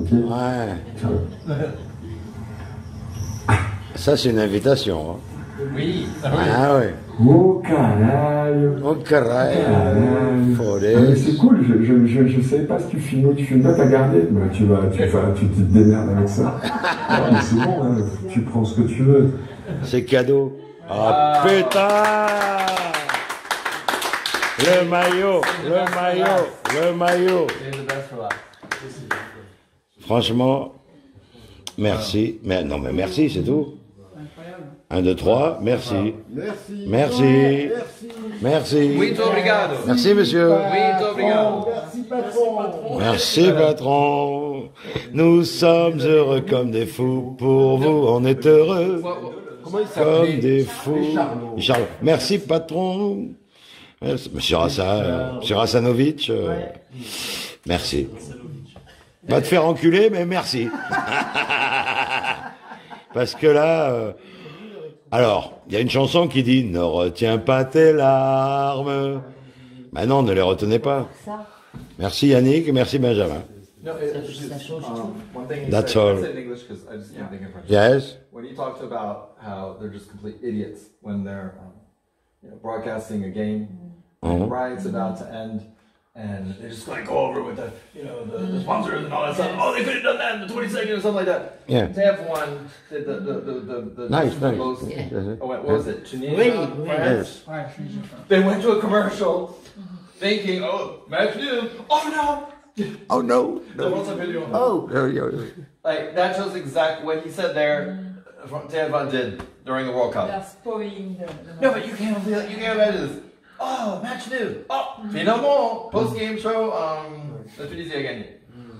ok? Ouais. Ciao. Ça, c'est une invitation. Hein. Oui. Ah oui. Oh, caralho. Oh, caralho. Ah, mais c'est cool, je savais pas si tu filmes ou tu filmes pas, t'as gardé. Bah, tu te démerdes avec ça. Ah, mais c'est bon, hein, tu prends ce que tu veux. C'est cadeau. Ah, putain! Le maillot, le maillot, le maillot. Franchement, merci. Mais non, mais merci, c'est tout. 1, 2, 3, merci. Merci. Merci. Merci. Muito obrigado. Merci, monsieur. Muito obrigado. Merci, patron. Merci, patron. Nous sommes heureux comme des fous. Pour vous, on est heureux Comment il comme s'appelait? des fous. Charles. Merci, patron. Monsieur Rassanovic. Merci. Va te faire enculer, mais merci. Parce que là... alors, il y a une chanson qui dit « Ne retiens pas tes larmes ». Ben non, ne les retenez pas. Merci Yannick, merci Benjamin. No, one thing he That's said, all. I said in English because I just can't think in French. Yes. When he talked about how they're just complete idiots when they're broadcasting a game, Mhm. the riot's about to end, and they just like go over with the sponsors and all that stuff. Oh, they could have done that in the 20 seconds or something like that. Yeah. TF1 did the Nice, nice. most, Yeah. oh, what was it? Tunisia, Oui, oui. France. Yes. They went to a commercial, thinking, oh, match new. Oh no. Oh no. The World Cup video. Oh, Like, that shows exactly what he said there, TF1 did during the World Cup. They're spoiling the No, but you can't imagine this. Oh, match new. Oh, finalement, post-game show, la Tunisie a gagné.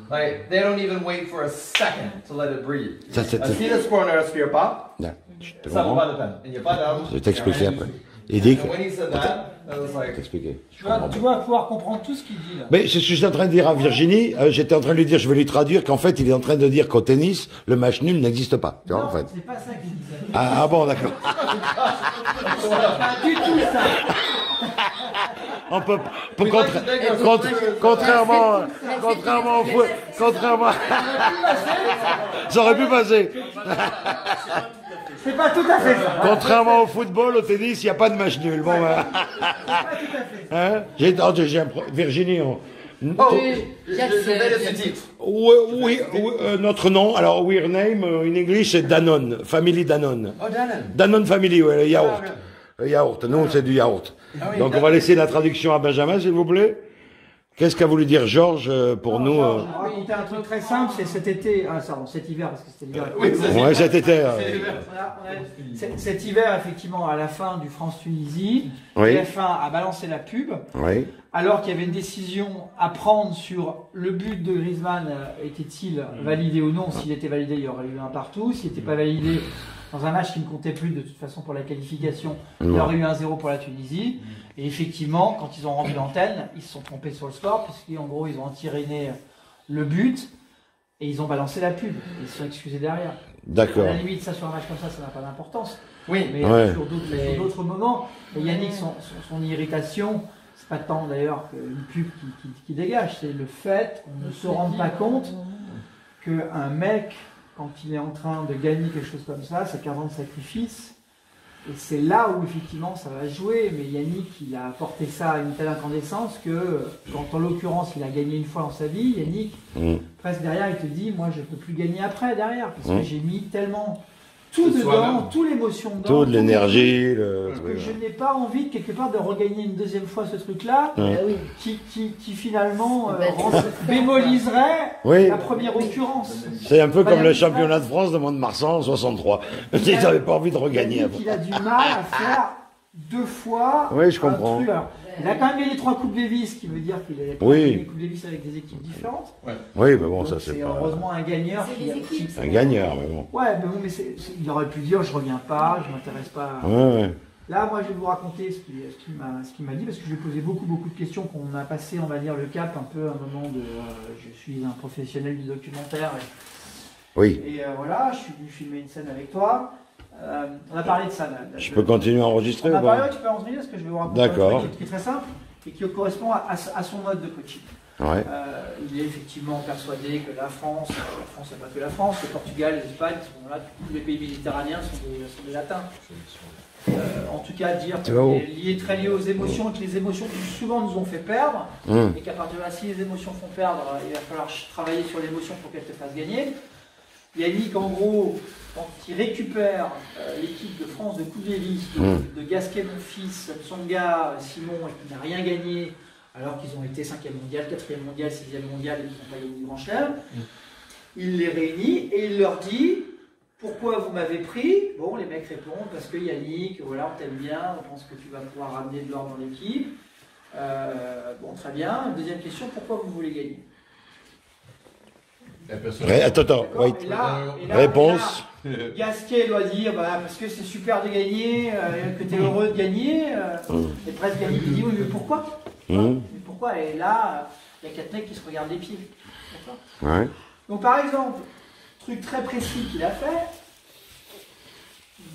Like, they don't even wait for a second to let it breathe. Ça, c'est... Si le sport ne respire pas, Non, je te ça vaut comprends. pas la peine. Il n'y a pas d'armes. Je vais t'expliquer après. Il dit que... And when he said that, I was like, T'expliquer. Tu vas pouvoir comprendre tout ce qu'il dit là. Mais c'est ce que j'étais en train de dire à Virginie. J'étais en train de lui dire, je vais lui traduire qu'en fait, il est en train de dire qu'au tennis, le match nul n'existe pas. Tu vois, en fait. C'est pas ça qu'il dit. Ah bon, d'accord. Pas du tout ça. On peut, contrairement au foot, ça aurait pu passer. C'est pas tout à fait ça. Contrairement au football, au tennis, il n'y a pas de match nul. Bon, ben. Hein? Virginie, oh, je vais le titre. oui, notre nom, alors, we're name, in English, c'est Danone, Family Danone. Oh, Danone. Danone Family, ouais, le yaourt. Le yaourt, nous, c'est du yaourt. Ah oui, donc, on va laisser la traduction à Benjamin, s'il vous plaît. Qu'est-ce qu'a voulu dire Georges pour nous Je vais raconter un truc très simple, c'est cet été, cet hiver, parce que c'était l'hiver. Ouais, cet été. Cet hiver, effectivement, à la fin du France-Tunisie, Oui. TF1 a balancé la pub, Oui. alors qu'il y avait une décision à prendre sur le but de Griezmann, était-il validé ou non. S'il était validé, il y aurait eu un partout. S'il n'était pas validé, dans un match qui ne comptait plus de toute façon pour la qualification, il y aurait eu 1-0 pour la Tunisie. Et effectivement, quand ils ont rendu l'antenne, ils se sont trompés sur le score, puisqu'en gros, ils ont entériné le but et ils ont balancé la pub. Ils se sont excusés derrière. D'accord. À la limite, ça sur un match comme ça n'a pas d'importance. Oui, Mais Ouais. sur d'autres moments, et Yannick, son irritation, c'est pas tant d'ailleurs qu'une pub qui dégage, c'est le fait qu'on ne se rende pas compte qu'un mec, quand il est en train de gagner quelque chose comme ça, c'est 15 ans de sacrifice. Et c'est là où effectivement ça va jouer, mais Yannick il a apporté ça à une telle incandescence que quand en l'occurrence il a gagné une fois dans sa vie, Yannick, presque derrière il te dit moi je peux plus gagner après derrière, parce que j'ai mis tellement tout dedans, toute l'émotion dedans, Toute l'énergie, que je n'ai pas envie quelque part de regagner une deuxième fois ce truc-là, qui finalement bémoliserait la première occurrence. C'est un peu comme le championnat de France de Mont-de-Marsan en 63. Ils n'avaient pas envie de regagner. Il a du mal à faire deux fois. Oui, je comprends. Alors, il a quand même gagné 3 Coupes Davis, ce qui veut dire qu'il a Oui. gagné les Coupes Davis avec des équipes différentes. Oui, mais bon, Donc, ça c'est pas... heureusement un gagneur qui Un gagneur, mais bon. Ouais, mais bon, il aurait pu dire je reviens pas, je m'intéresse pas. Ouais. Là, moi, je vais vous raconter ce qu'il m'a dit, parce que je lui ai posé beaucoup de questions qu'on a passé, on va dire, le cap, un peu un moment de je suis un professionnel du documentaire. Oui. Et voilà, je suis venu filmer une scène avec toi. On a parlé de ça. Je peux continuer à enregistrer on a ou pas? parlé, tu peux enregistrer, parce que je vais vous raconter D'accord. un truc qui est très simple et qui correspond à son mode de coaching. Ouais. Il est effectivement persuadé que la France c'est pas que la France, le Portugal, l'Espagne, là, tous les pays méditerranéens sont des latins. En tout cas, dire qu'il est très lié aux émotions et que les émotions souvent nous ont fait perdre, et qu'à partir de là, si les émotions font perdre, il va falloir travailler sur l'émotion pour qu'elle te fasse gagner. Yannick, en gros, quand il récupère l'équipe de France de Coupe Davis, de Gasquet, mon fils, Tsonga, Simon, et qui n'a rien gagné, alors qu'ils ont été 5e mondial, 4e mondial, 6e mondial et qu'ils n'ont pas gagné du Grand Chelem, il les réunit et il leur dit pourquoi vous m'avez pris. Bon, les mecs répondent parce que Yannick, voilà, on t'aime bien, on pense que tu vas pouvoir ramener de l'or dans l'équipe. Bon, très bien. Deuxième question, pourquoi vous voulez gagner? Attends, wait. Réponse. Gasquet doit dire parce que c'est super de gagner, que tu es heureux de gagner. Et presque Yannick dit oui, mais pourquoi? Mais pourquoi? Et là, il y a 4 mecs qui se regardent les pieds. Ouais. Donc par exemple, truc très précis qu'il a fait,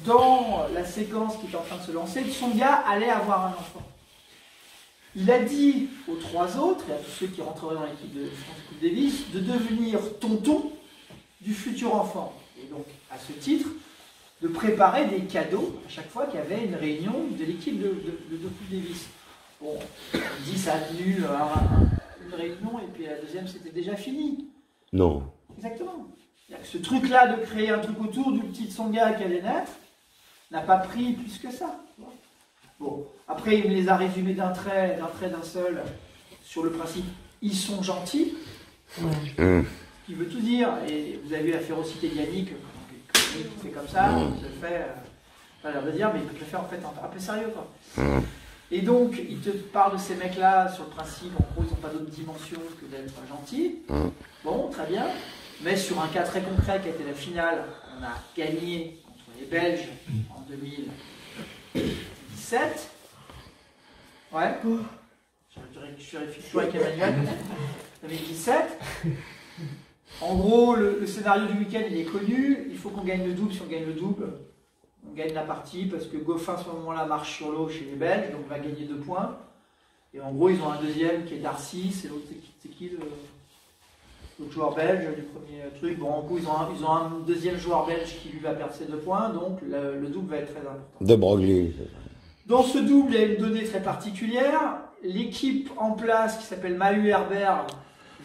dans la séquence qui est en train de se lancer, Tsonga allait avoir un enfant. Il a dit aux 3 autres, et à tous ceux qui rentreraient dans l'équipe de France Coupe Davis, de devenir tonton du futur enfant. Et donc, à ce titre, de préparer des cadeaux à chaque fois qu'il y avait une réunion de l'équipe de Coupe Davis. Bon, il dit ça a tenu une réunion, et puis la deuxième, c'était déjà fini. Non. Exactement. Ce truc-là de créer un truc autour du petit Tsonga qui allait naître n'a pas pris plus que ça. Bon, après, il me les a résumés d'un trait, d'un seul, sur le principe, ils sont gentils. Qui veut tout dire. Et vous avez vu la férocité de Yannick, qui fait comme ça, il le fait, pas l'air de dire, mais il peut le faire en fait un peu sérieux, quoi. Et donc, il te parle de ces mecs-là sur le principe, en gros, ils n'ont pas d'autre dimension que d'être gentils. Bon, très bien. Mais sur un cas très concret qui a été la finale, on a gagné contre les Belges en 2017. Ouais. Je vérifie toujours avec Emmanuel. 2017. En gros, le scénario du week-end, il est connu. Il faut qu'on gagne le double. Si on gagne le double, on gagne la partie parce que Goffin, à ce moment-là, marche sur l'eau chez les Belges, donc on va gagner 2 points. Et en gros, ils ont un deuxième qui est Darcy. C'est l'autre, c'est qui le joueur belge du premier truc? Bon, en gros, ils ont un deuxième joueur belge qui lui va perdre ses 2 points, donc le double va être très important. De Broglie. Dans ce double, il y a une donnée très particulière. L'équipe en place qui s'appelle Mahut Herbert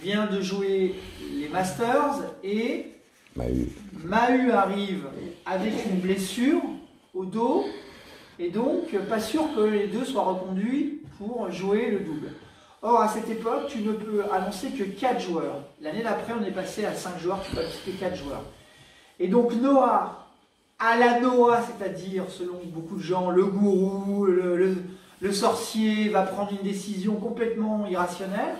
vient de jouer les Masters et Mahut arrive avec une blessure au dos et donc pas sûr que les deux soient reconduits pour jouer le double. Or, à cette époque, tu ne peux annoncer que 4 joueurs. L'année d'après, on est passé à 5 joueurs, tu peux annoncer que 4 joueurs. Et donc Noah, à la Noah, c'est-à-dire, selon beaucoup de gens, le gourou, le sorcier, va prendre une décision complètement irrationnelle.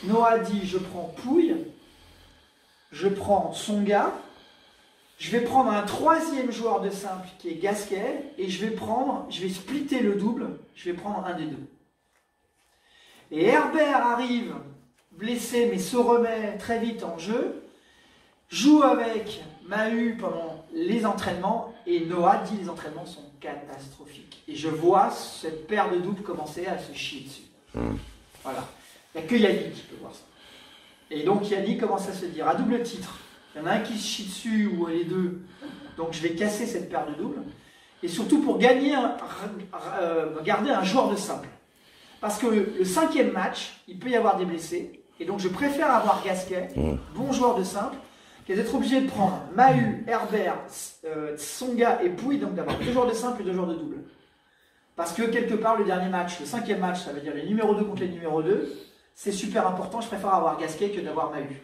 Noah dit, je prends Pouille, je prends Tsonga, je vais prendre un 3e joueur de simple qui est Gasquet, et je vais splitter le double, je vais prendre un des deux. Et Herbert arrive, blessé, mais se remet très vite en jeu, joue avec Mahut pendant les entraînements, et Noah dit les entraînements sont catastrophiques. Et je vois cette paire de doubles commencer à se chier dessus. Voilà. Il n'y a que Yannick qui peut voir ça. Et donc Yannick commence à se dire, à double titre, il y en a un qui se chie dessus, ou les deux, donc je vais casser cette paire de doubles, et surtout pour gagner garder un joueur de simple. Parce que le 5e match, il peut y avoir des blessés, et donc je préfère avoir Gasquet, bon joueur de simple, qu'à d'être obligé de prendre Mahut, Herbert, Tsonga et Pouille, donc d'avoir 2 joueurs de simple et 2 joueurs de double. Parce que quelque part, le dernier match, le 5e match, ça veut dire les numéros 2 contre les numéros 2, c'est super important, je préfère avoir Gasquet que d'avoir Mahut.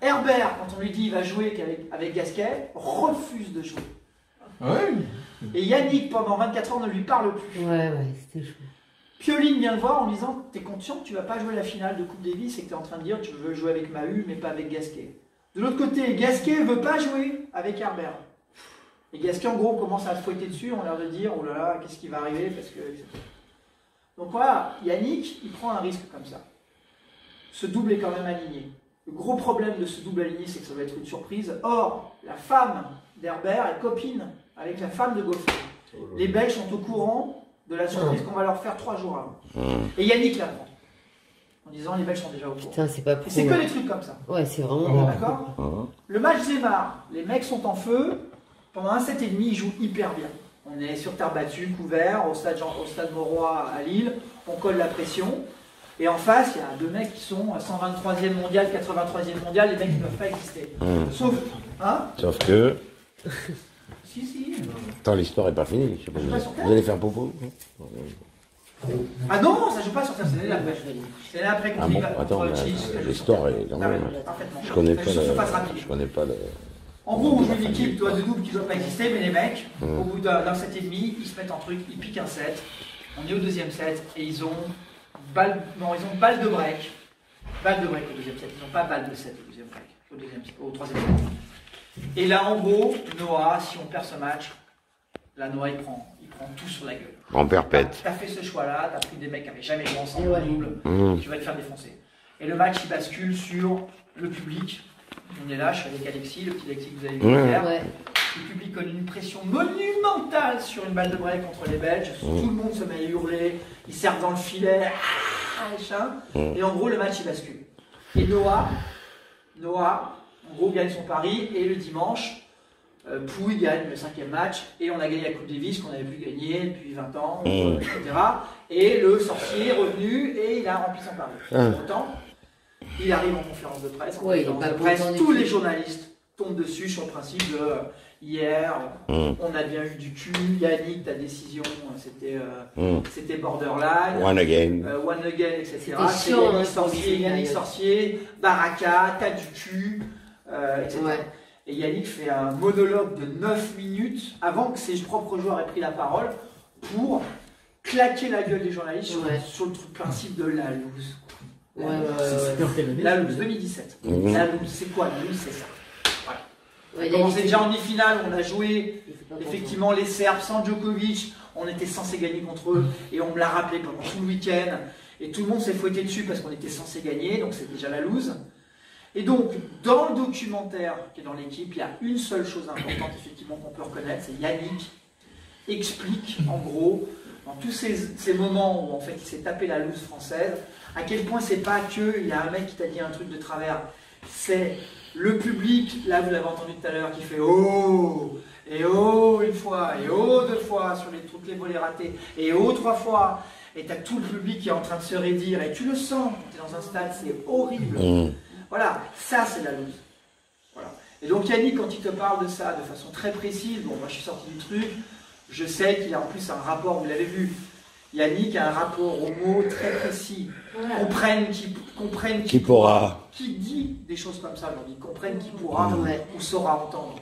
Herbert, quand on lui dit il va jouer avec Gasquet, refuse de jouer. Et Yannick, pendant 24 heures, ne lui parle plus. Ouais, c'était chaud. Pioline vient le voir en disant, t'es conscient que tu vas pas jouer la finale de Coupe Davis et que tu es en train de dire que tu veux jouer avec Mahut mais pas avec Gasquet. De l'autre côté, Gasquet veut pas jouer avec Herbert. Et Gasquet, en gros, commence à se fouetter dessus, on a l'air de dire, oh là là, qu'est-ce qui va arriver parce que... Donc voilà, Yannick, il prend un risque comme ça. Ce double est quand même aligné. Le gros problème de ce double aligné, c'est que ça va être une surprise. Or, la femme d'Herbert est copine avec la femme de Goffin. Les Belges sont au courant de la surprise qu'on va leur faire 3 jours avant. Et Yannick l'apprend. en disant les Belges sont déjà au courant. Putain, c'est pas Et pour. c'est que des trucs comme ça. Ouais, c'est vraiment. D'accord. Le match démarre, les mecs sont en feu. Pendant un 7,5, ils jouent hyper bien. On est sur terre battue, couvert, au stade Mauroy à Lille. On colle la pression. Et en face, il y a deux mecs qui sont 123e mondial, 83e mondial. Les mecs ne peuvent pas exister. Sauf. Hein? Sauf que. Si. Attends, l'histoire est pas finie. Je sais pas, vous allez faire popo? Ah non, ça joue pas sur terre, c'est l'année d'après. C'est l'année après Ah bon, attends, l'histoire est quand même. Je connais pas le. Je connais pas le. En gros, on joue une équipe de double qui ne doit pas exister, mais les mecs, au bout d'un 7,5, ils se mettent en truc, ils piquent un set. On est au deuxième set et ils ont balle de break. Balle de break au deuxième set. Ils n'ont pas balle de set au deuxième break. Au troisième set. Et là, en gros, Noah, si on perd ce match, là, Noah, il prend tout sur la gueule. En perpète. T'as fait ce choix-là, t'as pris des mecs qui n'avaient jamais joué ensemble en double, tu vas te faire défoncer. Et le match, il bascule sur le public. On est là, je suis avec Alexis, le petit Alexis que vous avez vu hier. Le public connaît une pression monumentale sur une balle de break contre les Belges. Tout le monde se met à hurler, ils servent dans le filet, et en gros, le match, il bascule. Et Noah, en gros, gagne son pari, et le dimanche, Pouille gagne le 5e match, et on a gagné la Coupe Davis qu'on n'avait plus gagnée depuis 20 ans, etc. Et le sorcier est revenu, et il a rempli son pari. Pourtant, il arrive en conférence de presse. Tous les journalistes tombent dessus sur le principe de hier, on a bien eu du cul, Yannick, ta décision, c'était borderline. One again, etc. C'est Yannick Sorcier, Baraka, t'as du cul, etc. Et Yannick fait un monologue de 9 minutes avant que ses propres joueurs aient pris la parole pour claquer la gueule des journalistes sur le principe de la loose. La loose 2017. La loose, c'est quoi la loose? C'est ça. Voilà. On a commencé déjà en demi-finale, on a joué effectivement les Serbes sans Djokovic, on était censé gagner contre eux et on me l'a rappelé pendant tout le week-end et tout le monde s'est fouetté dessus parce qu'on était censé gagner, donc c'est déjà la loose. Et donc, dans le documentaire qui est dans l'équipe, il y a une seule chose importante effectivement qu'on peut reconnaître, c'est Yannick explique en gros dans tous ces moments où en fait il s'est tapé la loose française, à quel point c'est pas que il y a un mec qui t'a dit un truc de travers, c'est le public, là vous l'avez entendu tout à l'heure, qui fait oh, et oh une fois, et oh deux fois sur toutes les volées ratées, et oh trois fois, et t'as tout le public qui est en train de se raidir, et tu le sens quand t'es dans un stade, c'est horrible. Voilà, ça c'est la loose. Voilà. Et donc Yannick, quand il te parle de ça de façon très précise, bon moi je suis sorti du truc, je sais qu'il a en plus un rapport, vous l'avez vu, Yannick a un rapport aux mots très précis. Comprenne qui pourra. Qui dit des choses comme ça aujourd'hui, comprenne qui pourra ou saura entendre.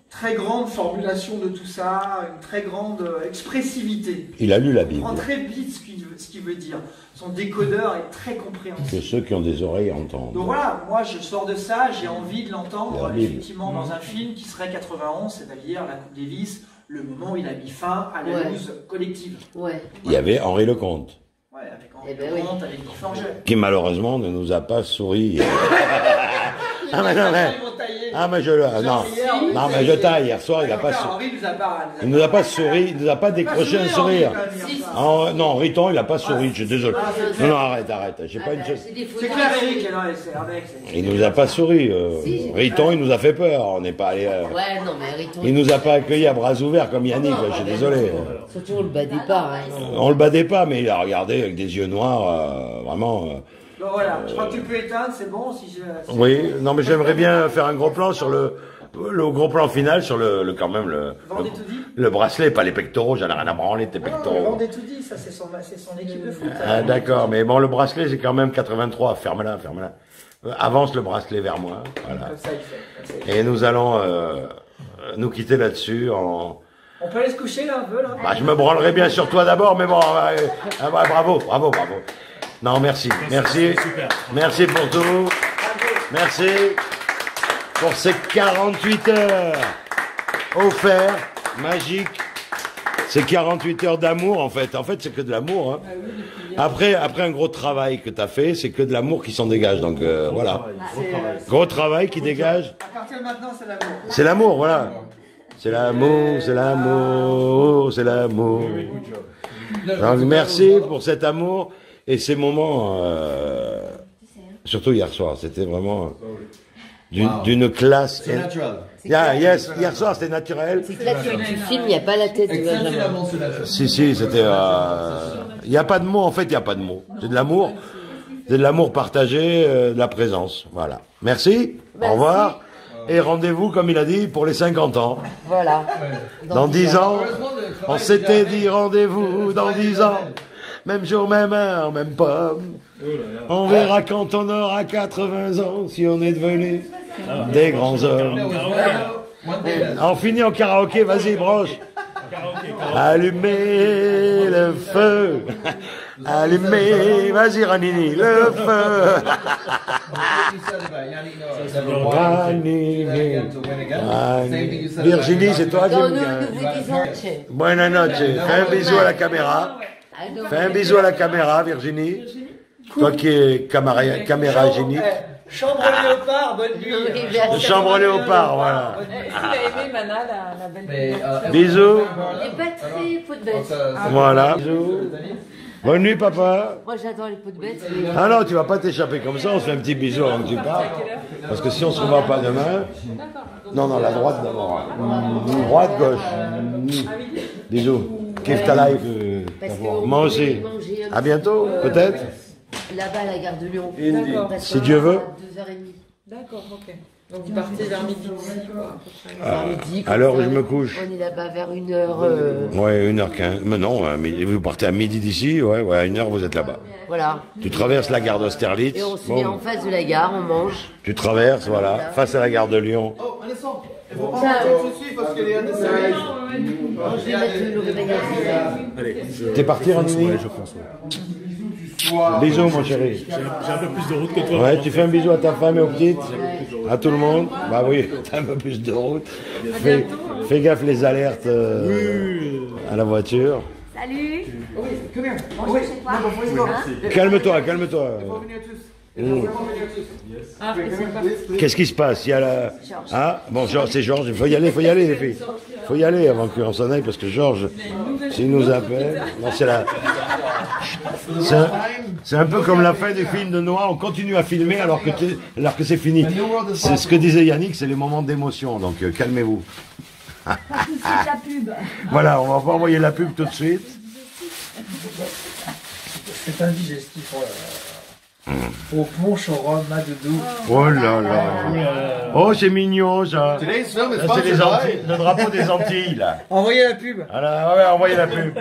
Très grande formulation de tout ça, une très grande expressivité. Il a lu la Bible. Il comprend très vite ce qu'il veut dire. Son décodeur est très compréhensible. Que ceux qui ont des oreilles entendent. Donc voilà, moi je sors de ça, j'ai envie de l'entendre effectivement dans un film qui serait 91, c'est-à-dire la Coupe Davis, le moment où il a mis fin à la loose collective. Il y avait Henri Lecomte. Avec Henri Lecomte, avec Guy Forget. Qui malheureusement ne nous a pas souri. mais je taille. Hier soir, il a pas souri. Il nous a pas souri, il nous a pas décroché un sourire. Non, Riton, il a pas souri, je suis désolé. Non, arrête. J'ai pas une chose. C'est clair, Eric, il nous a pas souri. Riton, il nous a fait peur. On n'est pas allé. Il nous a pas accueillis à bras ouverts comme Yannick, je suis désolé. Surtout, on le badait pas. On le badait pas, mais il a regardé avec des yeux noirs, vraiment. Donc voilà, je crois que tu peux éteindre, c'est bon si je... Oui, non mais j'aimerais bien faire un gros plan sur le gros plan final sur quand même le bracelet, pas les pectoraux, j'en ai rien à branler de tes pectoraux. Vendée tout dit, ça c'est son équipe de foot. Ah d'accord, mais bon le bracelet c'est quand même 83, ferme-la. Avance le bracelet vers moi, voilà. Comme ça il fait. Et nous allons nous quitter là-dessus en... On peut aller se coucher là un peu là. Bah je me branlerai bien sur toi d'abord, mais bon, bravo. Non, merci pour tout. Merci pour ces 48 heures offertes, magiques. Ces 48 heures d'amour, en fait. En fait, c'est que de l'amour. Hein. Après un gros travail que tu as fait, c'est que de l'amour qui s'en dégage. Donc, voilà. Gros travail qui dégage. À partir de maintenant, c'est l'amour. C'est l'amour, voilà. C'est l'amour. Donc, merci pour cet amour. Et ces moments, surtout hier soir, c'était vraiment d'une classe. C'est naturel. Yes, hier soir c'était naturel. C'est que là, tu filmes, il n'y a pas la tête de Benjamin. Si, c'était. Il n'y a pas de mots, en fait, il n'y a pas de mots. C'est de l'amour. C'est de l'amour partagé, de la présence. Voilà. Merci. Au revoir. Et rendez-vous, comme il a dit, pour les 50 ans. Voilà. Dans 10 ans, on s'était dit rendez-vous dans 10 ans. Même jour, même heure, même pomme. On verra quand on aura 80 ans si on est devenus des grands hommes. On finit en karaoké, vas-y, branche. Allumez le feu. Allumez, vas-y, Ranini, le feu. Virginie, c'est toi qui Non, me nous vous disons. Buenas noches. Fais un bisou à la caméra. Fais un bisou à la caméra, Virginie. Toi qui es caméra génie. Chambre léopard, bonne nuit. Chambre léopard, voilà. Est-ce qu'il a aimé Mana, la belle Bisous. Il n'est pas très peau de bête. Voilà. Bisous. Bonne nuit, papa. Moi, j'adore les peaux de bête. Ah non, tu vas pas t'échapper comme ça. On se fait un petit bisou avant que tu partes. Parce que si on se revoit pas demain. Non, la droite d'abord. Droite, gauche. Bisous. Kiffe ta life. Moi aussi. À bientôt, peut-être. Là-bas, à la gare de Lyon. D'accord. Si Dieu veut. 2h30. D'accord, ok. Donc vous partez vers midi ici, quoi. Vers midi, À l'heure où comme je ça. me couche. On est là-bas vers 1h. Ouais, 1h15. Mais non, vous partez à midi d'ici. Ouais, à 1h, vous êtes là-bas. Voilà. Tu traverses la gare d'Austerlitz. Et on se met en face de la gare, on mange. Tu traverses, voilà, face à la gare de Lyon. Oh, Alessandre, il faut Ciao. pas tout de suite parce qu'il y a des séries. Je vais mettre le réveil. T'es parti, Ranini? Ouais, je pense. Bisous, mon chéri. J'ai un peu plus de route que toi. Ouais, tu fais un bisou à ta femme et aux petites? À tout le monde? Bah oui, t'as un peu plus de route. Fais gaffe les alertes à la voiture. Salut. Calme-toi. Ah, et c'est parti. Qu'est-ce qui se passe? Il y a la... Ah, bon, c'est Georges. Il faut y aller, les filles. Il faut y aller avant qu'on s'en aille, parce que Georges, s'il nous appelle... Non, c'est la... C'est un peu comme la fin du film de Noah. On continue à filmer alors que c'est fini. C'est ce que disait Yannick, c'est les moments d'émotion. Donc, calmez-vous. Tout de suite la pub. Voilà, on va pas envoyer la pub tout de suite. C'est indigestif. Au punch au rhum, à doudou. Oh là là. Oh, c'est mignon, ça. Today's film is Ça, c'est les sponsored Antilles, by. le drapeau des Antilles, là. Envoyez la pub. Voilà, ouais, envoyez la pub.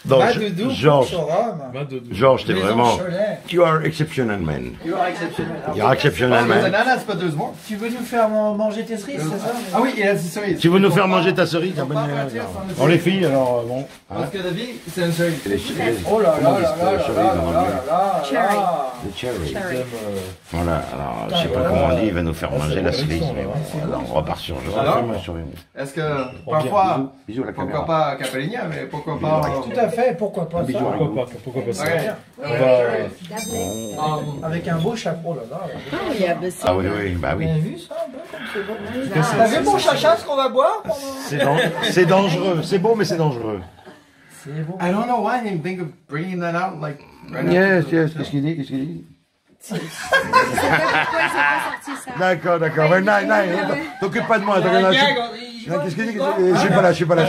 Donc, À doudou, punch Georges, au rhum. Georges, t'es Maison vraiment... Cholet. You are exceptional, man. You are exceptionnel. You are exceptional, There's man. ananas, but there's more. Tu veux nous faire manger tes cerises, c'est ça? Ah oui, il y a des cerises. Tu veux nous faire manger ta cerise? On les filles, alors, bon. Hein. Parce que la vie, c'est une cerise. Oh là là Comment là on dit là là cerise là en là anglais? là Cherry. là. Les cherries. Cherry. Voilà, alors, je sais pas comment on dit, il va nous faire manger la cerise. Mais bon, alors, on repart sur Georges. Alors Fais-moi sur une. Est-ce que parfois, Bisous à la pourquoi caméra. pas Capelinha, mais pourquoi pas. Tout à fait, pourquoi pas ça? Pourquoi pas ça? Ouais. On va... Avec un beau chapeau là. Ah oui, bah oui. Vous avez vu ça un peu comme c'est bon? T'as vu mon chacha ce qu'on va boire? C'est dangereux. C'est beau, mais c'est dangereux. C'est bon. I don't know why I didn't think of bringing that out like right now. Yes. Qu'est-ce qu'il dit? D'accord. Ouais, non, t'occupe pas de moi. Qu'est-ce qu'il dit? Je suis pas là.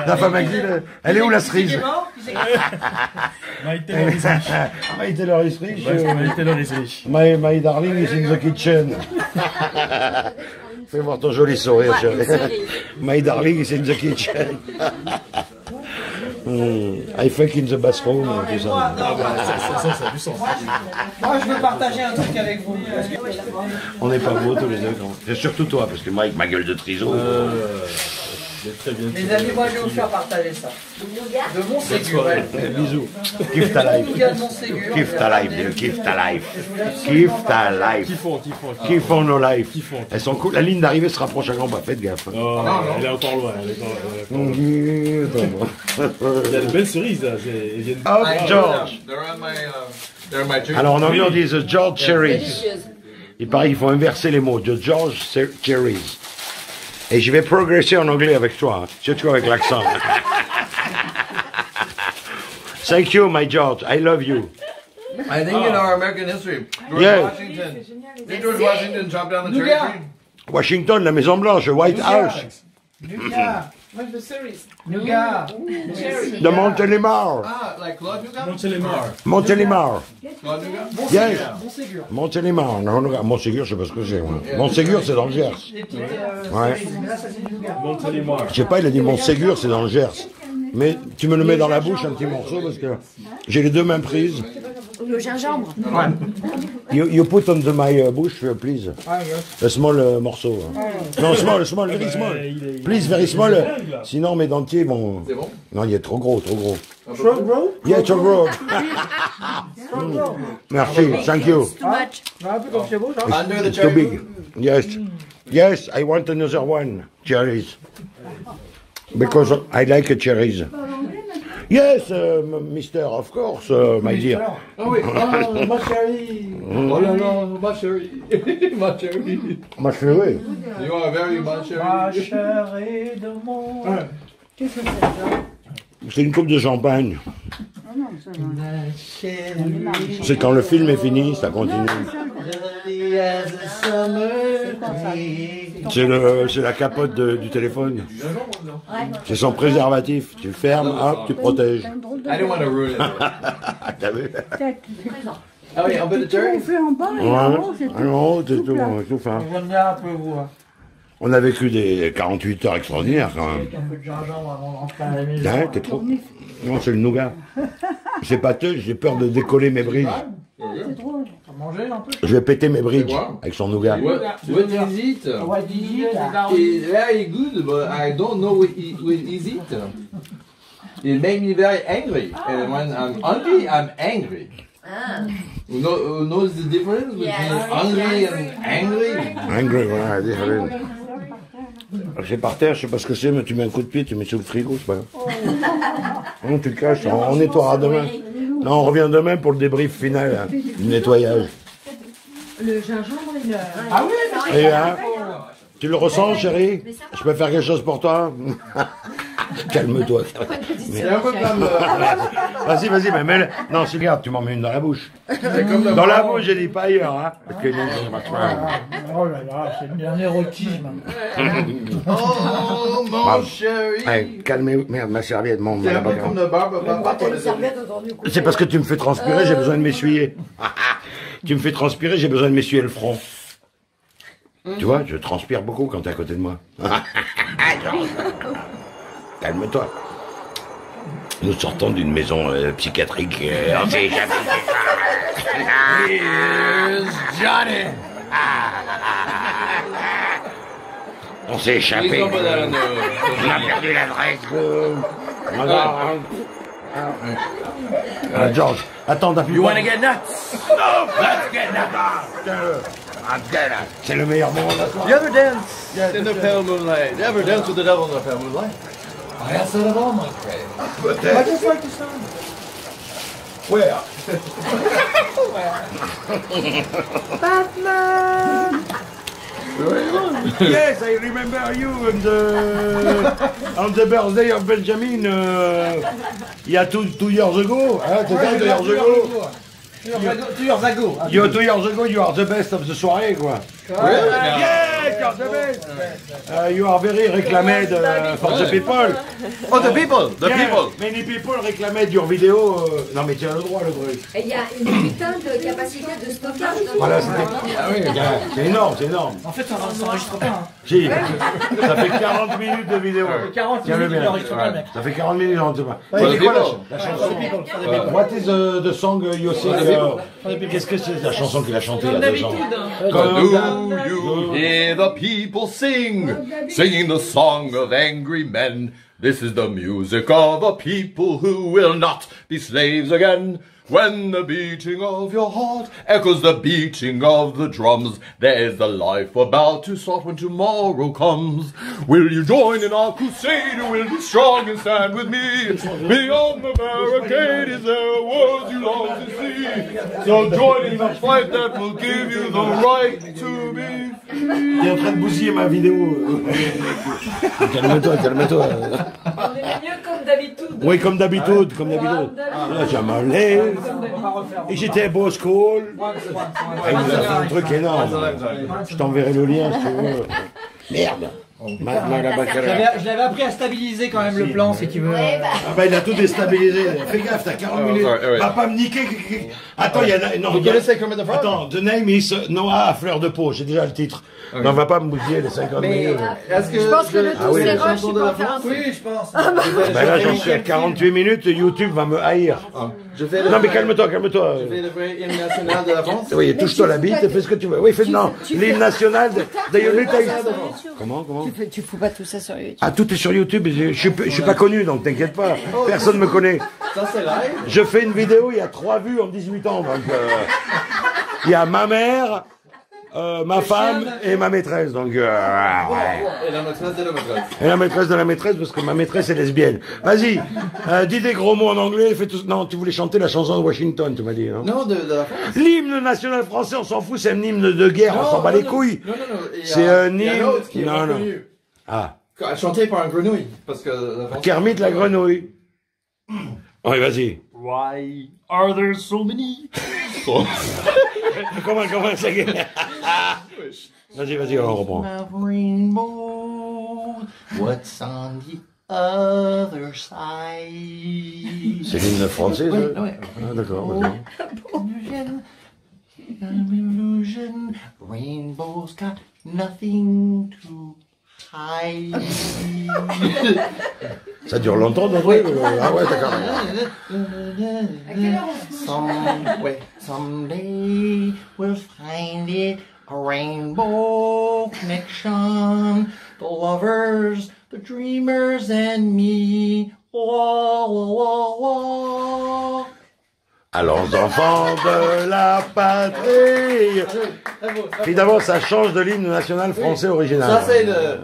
La femme a dit, elle est où la cerise? My Taylor is rich. My Taylor is rich. My Taylor is rich. My darling is in the kitchen. Fais voir ton joli sourire, chérie. My darling is in the kitchen. I fuck in the bathroom, tout ça. Ça a du sens. Moi je veux partager un truc avec vous. On n'est pas beaux tous les deux, non. C'est surtout toi, parce que moi, avec ma gueule de triso. Très bien. Les amis, moi je vais vous faire partager ça. De mon Ségur. Bisous. Kiffe ta life. De mon Ségur. Kiffe ta life, dis-le. Kiffe ta life. Kiffe ta life. Kiffons nos lives. Elles sont cool. La ligne d'arrivée se rapproche à grands pas. Faites gaffe. Oh, elle est encore loin. Il y a de belles cerises là. Elles viennent- Hop, George. They're my trees. Alors en anglais on dit the George Cherries. Il paraît qu'il faut inverser les mots. The George Cherries. Et je vais progresser en anglais avec toi, hein. Surtout avec l'accent. Thank you, my George. I love you. I think in our American history, George Yeah. Washington. Did George Washington chop down the cherry tree? Washington, la Maison Blanche, White House. Nougat. What's the series? Nougat. Cherry. De Montélimar. Ah, like Claude Nougat? Montélimar. Montélimar. Claude Nougat? Yes. Montségur. Montélimar. Non, Montségur, je sais pas ce que c'est. moi. Montségur, c'est dans le Gers. Les petites, Ouais. là, ça c'est du nougat. Montélimar. Je sais pas, il a dit Montségur, c'est dans le Gers. Mais tu me le mets dans la bouche, un petit morceau, parce que j'ai les deux mains prises. Le gingembre. You put on the my bush, please. A small morceau. Non, small, very small. Please, very small. Sinon, mes dentiers, bon... C'est bon? Non, il est trop gros, trop gros. Trop gros? Yeah, trop gros. Merci, thank you. Too much. Un peu comme chez vous, genre. Under the It's too cherry big. fruit? Yes. Yes, I want another one. Cherries. Because I like cherries. Yes, mister, of course, my dear. Ah oui. Oh, ma chérie. Oh là là, ma chérie. Ma chérie. Ma chérie. You are very ma chérie. Ma chérie de mon... Qu'est-ce que c'est ça? C'est une coupe de champagne. Ah non, ça va. Ma chérie. C'est quand le film est fini, ça continue. C'est la capote du téléphone. C'est son préservatif. Tu fermes, hop, tu protèges. I don't want to ruin it. T'as vu? Ah oui, un peu de Tout cherry? on fait en bas et Ouais. en haut, c'est tout. Non, c'est tout, plat. tout fin. J'aime bien un peu vous. Hein. On a vécu des 48 heures extraordinaires quand même. Avec un peu de gingembre avant de rentrer à la maison. Ouais, t'es trop. Non, c'est le nougat. C'est pâteux, j'ai peur de décoller mes bridges. C'est drôle. T'as mangé un peu? Je vais péter mes bridges avec son nougat. What is it? What is it? It's very good, but I don't know what is it. It made me very angry. And when I'm hungry, I'm angry. Who knows the difference between hungry and angry? Angry, voilà, différent. C'est par terre, je sais pas ce que c'est, mais tu mets un coup de pied, tu mets sous le frigo, c'est pas grave. Non, tu le caches, on nettoiera demain. Non, on revient demain pour le débrief final, hein, du nettoyage. Le gingembre et le... Ah oui, Et hein, tu le ressens, chérie? Je peux faire quelque chose pour toi? Calme-toi. C'est un peu comme Vas-y, vas-y, mais mets-le. Non, si, regarde, tu m'en mets une dans la bouche. Dans la bouche, j'ai dit pas ailleurs, hein. Parce que oh là là, c'est un érotisme. Oh, mon chéri. Hey, calmez-vous. Merde, ma serviette, mon. C'est un peu comme le barbe papa pour les C'est parce que tu me fais transpirer, j'ai besoin de m'essuyer. Tu me fais transpirer, j'ai besoin de m'essuyer le front. Tu vois, je transpire beaucoup quand t'es à côté de moi. Calme-toi. Nous sortons d'une maison psychiatrique. On s'est échappé. Here's Johnny. On s'est échappé. Please don't put that on On a the... perdu l'adresse. George, attends, t'as plus. You wanna get nuts? No, let's get nuts. C'est le meilleur moment de la soirée. You ever dance in the pale moonlight? You ever dance with the devil in the pale moonlight? I asked that of all my friends. I just like the sound. Where? Batman! Yes, I remember you on the birthday of Benjamin. Il y a 2 years ago. Hein, c'est ça, 2 years ago. 2 years ago. You 2 years ago, you are the best of the soirée, quoi. Really? Yes, you are the best. You are very reclaimed for the people. Oh, the people! The Yeah, people! Many people réclamaient your vidéo. Non, mais tu as le droit, le truc. Et il y a une putain de capacité de stockage. Voilà, c'est énorme, c'est énorme. En fait, ça s'enregistre pas. Hein. Si, ça fait 40 minutes de vidéo. 40 Tiens-le minutes bien. d'enregistrement, mec. Ça fait 40 minutes d'enregistrement. For C'est the quoi people. la chanson? What is the song you sing? Qu'est-ce que c'est la chanson qu'il a chantée il y a 2 ans? Do you hear the people sing, singing the song of angry men? This is the music of a people who will not be slaves again. When the beating of your heart echoes the beating of the drums, there is the life about to start when tomorrow comes. Will you join in our crusade? Will you be strong and stand with me? Beyond the barricade is there a world you long to see? So join in the fight that will give you the right to be free. T'es en train de bousiller ma vidéo. Calme-toi, calme-toi. On est mieux comme d'habitude. Oui, comme d'habitude, comme d'habitude. Là, je me lève, et j'étais beau school. Il nous a fait un truc énorme. Je t'enverrai le lien si tu veux. Merde. Je l'avais appris à stabiliser quand même le plan si tu veux. Ah bah il a tout déstabilisé. Fais gaffe, t'as 40 minutes. Va pas me niquer. Attends, il y en a. Non, attends, the name is Noah à fleur de peau. J'ai déjà le titre. Non, va pas me bousiller les 50 minutes. Je pense que le tout c'est rush, il peut en faire un truc. Oui, je pense. Ben là, j'en suis à 48 minutes. YouTube va me haïr. Non, mais calme-toi, calme-toi. Je fais le vrai hymne national de la France. Oui, touche-toi la bite et fais ce que tu veux. Oui, fais non. L'hymne national de United. Comment? Tu fous pas tout ça sur YouTube. Ah, tout est sur YouTube. Je suis pas connu, donc t'inquiète pas. Personne me connaît. Ça, c'est live. Je fais une vidéo, il y a 3 vues en 18 ans. Donc, il y a ma mère, ma femme et ma maîtresse. Donc, Et la maîtresse de la maîtresse. et la maîtresse de la maîtresse, parce que ma maîtresse est lesbienne. Vas-y, dis des gros mots en anglais. Fais tout... Non, tu voulais chanter la chanson de Washington, tu m'as dit, non? Non, de la France. L'hymne national français, on s'en fout, c'est un hymne de guerre, on s'en bat les couilles. Non. C'est un Il y a hymne. un autre qui est Non. reconnu. Ah, Chanté par un grenouille. Parce que la France. Kermit la grenouille. Oui, vas-y. Why are there so many? Comment ça Vas-y, on reprend. Rainbow, what's on the other side? C'est l'hymne français, ça? Oui. Ah, d'accord, vas-y. Illusion, rainbow's got nothing to hide. Ça dure longtemps, donc oui. Ah ouais, d'accord. Someday we'll find it, a rainbow connection. The lovers, the dreamers, and me. Wah, wah, wah, wah. Allons, enfants de la patrie. Finalement, ça change de l'hymne national français original. Ça, c'est le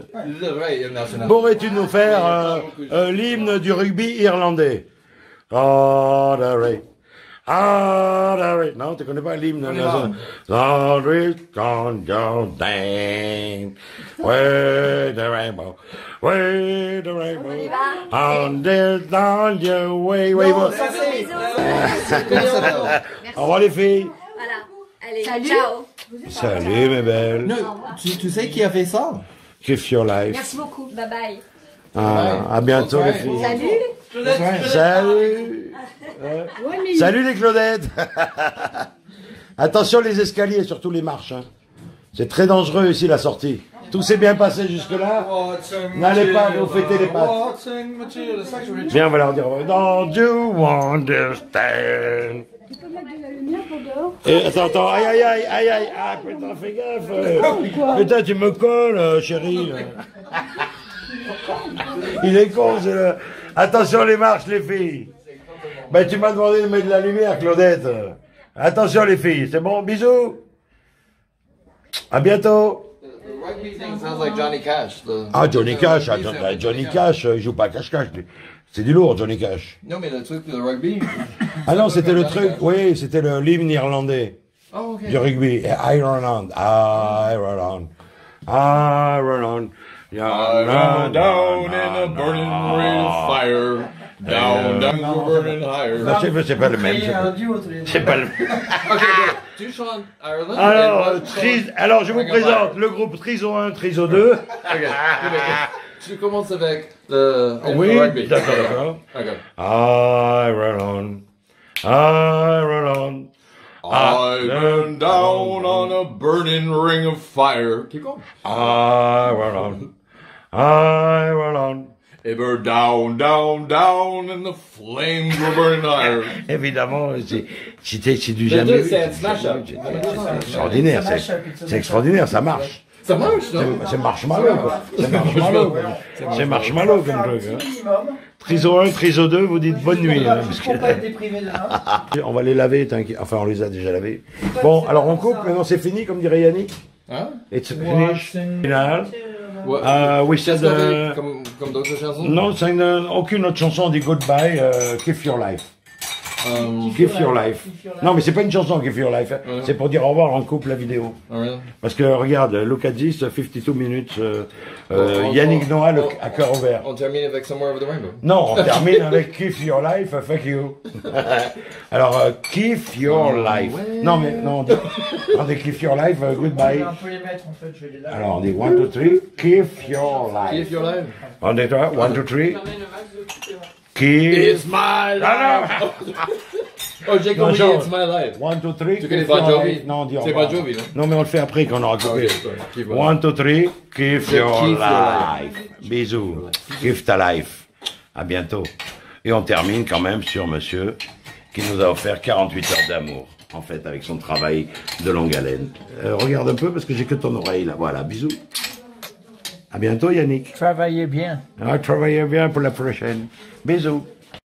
vrai hymne national. Pourrais-tu nous faire l'hymne du rugby irlandais? Oh, non, tu connais pas l'hymne national? Audrey gone down, where the rainbow, on your way. Au revoir les filles. Voilà. Allez, ciao. Salut mes belles. Tu sais qui a fait ça? Kiff your life. Merci beaucoup. Bye bye. À bientôt les filles. Salut. Salut. Salut les Claudettes. Attention les escaliers, surtout les marches. Hein. C'est très dangereux ici la sortie. Tout s'est bien passé jusque-là. N'allez pas vous fêter les pattes. Viens, on va leur dire. Don't you understand? Tu peux mettre de la lumière pour dehors? Et attends, aïe, ah putain, fais gaffe. Putain, tu me colles, chérie. Il est con, c'est le... Attention les marches, les filles. Ben, tu m'as demandé de mettre de la lumière, Claudette. Attention les filles, c'est bon, bisous. À bientôt. Rugby thing sounds like Johnny Cash. Ah, Johnny Cash, attends, Johnny Cash, il joue pas à cache-cache. C'est du lourd, Johnny Cash. Non, mais le truc de rugby. Ah non, c'était le truc, oui, c'était l'hymne irlandais. Oh, ok. Du rugby. Ireland. Down in a burning ring of fire. Down, burning higher. Non, c'est pas le même. C'est pas le même. Ok, tu chantes Ireland. Alors, je vous présente le groupe Triso 1, Triso 2. Ok. Tu commences avec le Oui, rugby. d'accord. Ok. Ireland. I burned down on a burning ring of fire. Keep going. Ireland. It burned down, and the flames were burning higher. Évidemment, c'est du jamais vu. C'est un smash-up. C'est extraordinaire, c'est extraordinaire, ça marche. Ça marche, non? C'est marshmallow, quoi. C'est marshmallow comme truc. Hein. Triso 1, Triso 2, vous dites bonne nuit. Hein, parce que... On va les laver, t'inquiète. Enfin, on les a déjà lavés. Bon, alors on coupe, maintenant c'est fini, comme dirait Yannick. Hein? It's finished. Final. We said, comme d'autres chansons? Non, aucune autre chanson, on dit goodbye, keep your life. Give Your Life. Non, mais c'est pas une chanson, Give Your Life. Ouais. C'est pour dire au revoir en couple la vidéo. Oh, really? Parce que regarde, look at this, 52 minutes. Yannick Noah à cœur ouvert. On termine avec Somewhere Over the Rainbow. Non, on termine avec Give Your Life, fuck you. Alors, Give Your Life. Non, mais non, on dit Give Your Life, goodbye. On peut les mettre en fait, je vais les là. Alors, on dit 1, 2, 3, Give Your Life. Give Your Life. On dit 1, 2, 3. Give. It's my life. Oh, j'ai compris, it's my life. 1, 2, 3. Tu connais Bon Jovi? Non, on dit C'est Bon Jovi, non? Non, mais on le fait après qu'on aura coupé. Okay, 1, 2, 3, Give Your Give Your Life. Bisous. Give ta life. À bientôt. Et on termine quand même sur monsieur qui nous a offert 48 heures d'amour. En fait, avec son travail de longue haleine. Regarde un peu parce que j'ai que ton oreille là. Voilà, bisous. À bientôt Yannick. Travaillez bien. Travaillez bien pour la prochaine. Bisous.